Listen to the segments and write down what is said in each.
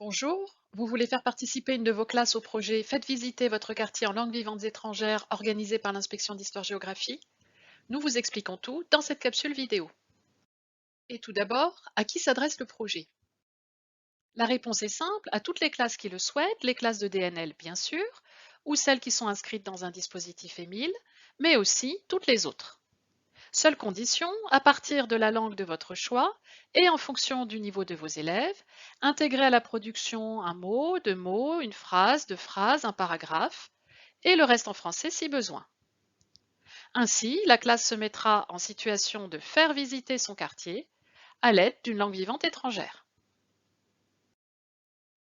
Bonjour, vous voulez faire participer une de vos classes au projet Faites visiter votre quartier en langues vivantes étrangères organisé par l'inspection d'histoire-géographie? Nous vous expliquons tout dans cette capsule vidéo. Et tout d'abord, à qui s'adresse le projet? La réponse est simple, à toutes les classes qui le souhaitent, les classes de DNL bien sûr, ou celles qui sont inscrites dans un dispositif EMIL, mais aussi toutes les autres. Seule condition, à partir de la langue de votre choix et en fonction du niveau de vos élèves, intégrez à la production un mot, deux mots, une phrase, deux phrases, un paragraphe, et le reste en français si besoin. Ainsi, la classe se mettra en situation de faire visiter son quartier à l'aide d'une langue vivante étrangère.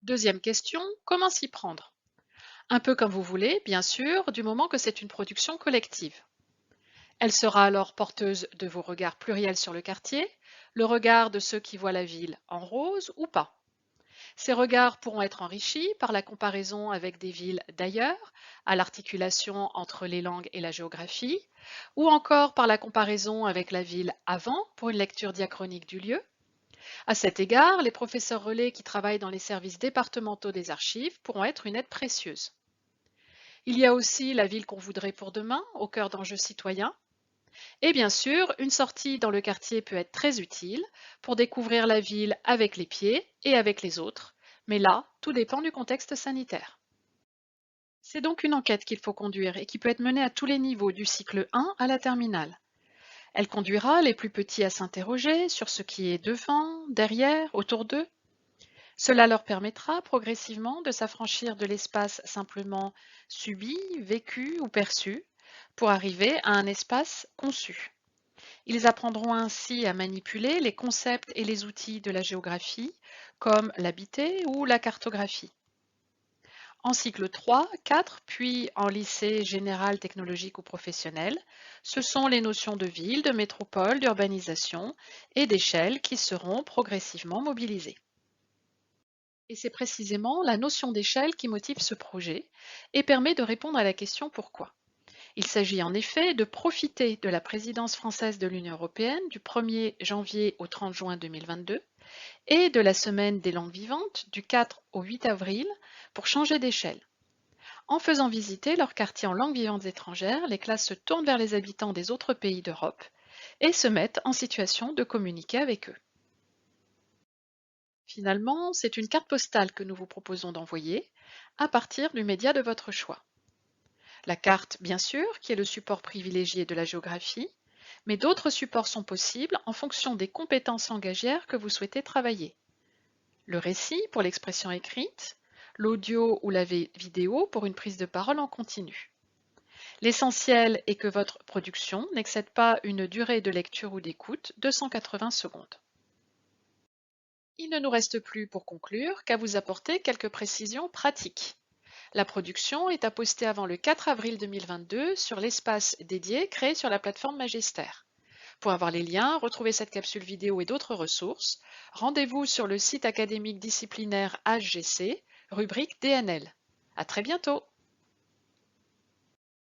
Deuxième question, comment s'y prendre? Un peu comme vous voulez, bien sûr, du moment que c'est une production collective. Elle sera alors porteuse de vos regards pluriels sur le quartier, le regard de ceux qui voient la ville en rose ou pas. Ces regards pourront être enrichis par la comparaison avec des villes d'ailleurs, à l'articulation entre les langues et la géographie, ou encore par la comparaison avec la ville avant pour une lecture diachronique du lieu. À cet égard, les professeurs relais qui travaillent dans les services départementaux des archives pourront être une aide précieuse. Il y a aussi la ville qu'on voudrait pour demain, au cœur d'enjeux citoyens. Et bien sûr, une sortie dans le quartier peut être très utile pour découvrir la ville avec les pieds et avec les autres, mais là, tout dépend du contexte sanitaire. C'est donc une enquête qu'il faut conduire et qui peut être menée à tous les niveaux, du cycle 1 à la terminale. Elle conduira les plus petits à s'interroger sur ce qui est devant, derrière, autour d'eux. Cela leur permettra progressivement de s'affranchir de l'espace simplement subi, vécu ou perçu pour arriver à un espace conçu. Ils apprendront ainsi à manipuler les concepts et les outils de la géographie, comme l'habité ou la cartographie. En cycle 3, 4, puis en lycée général technologique ou professionnel, ce sont les notions de ville, de métropole, d'urbanisation et d'échelle qui seront progressivement mobilisées. Et c'est précisément la notion d'échelle qui motive ce projet et permet de répondre à la question pourquoi. Il s'agit en effet de profiter de la présidence française de l'Union européenne du 1er janvier au 30 juin 2022 et de la semaine des langues vivantes du 4 au 8 avril pour changer d'échelle. En faisant visiter leurs quartiers en langues vivantes étrangères, les classes se tournent vers les habitants des autres pays d'Europe et se mettent en situation de communiquer avec eux. Finalement, c'est une carte postale que nous vous proposons d'envoyer à partir du média de votre choix. La carte, bien sûr, qui est le support privilégié de la géographie, mais d'autres supports sont possibles en fonction des compétences langagières que vous souhaitez travailler. Le récit pour l'expression écrite, l'audio ou la vidéo pour une prise de parole en continu. L'essentiel est que votre production n'excède pas une durée de lecture ou d'écoute de 180 secondes. Il ne nous reste plus pour conclure qu'à vous apporter quelques précisions pratiques. La production est à poster avant le 4 avril 2022 sur l'espace dédié créé sur la plateforme Magester. Pour avoir les liens, retrouver cette capsule vidéo et d'autres ressources, rendez-vous sur le site académique disciplinaire HGC, rubrique DNL. À très bientôt!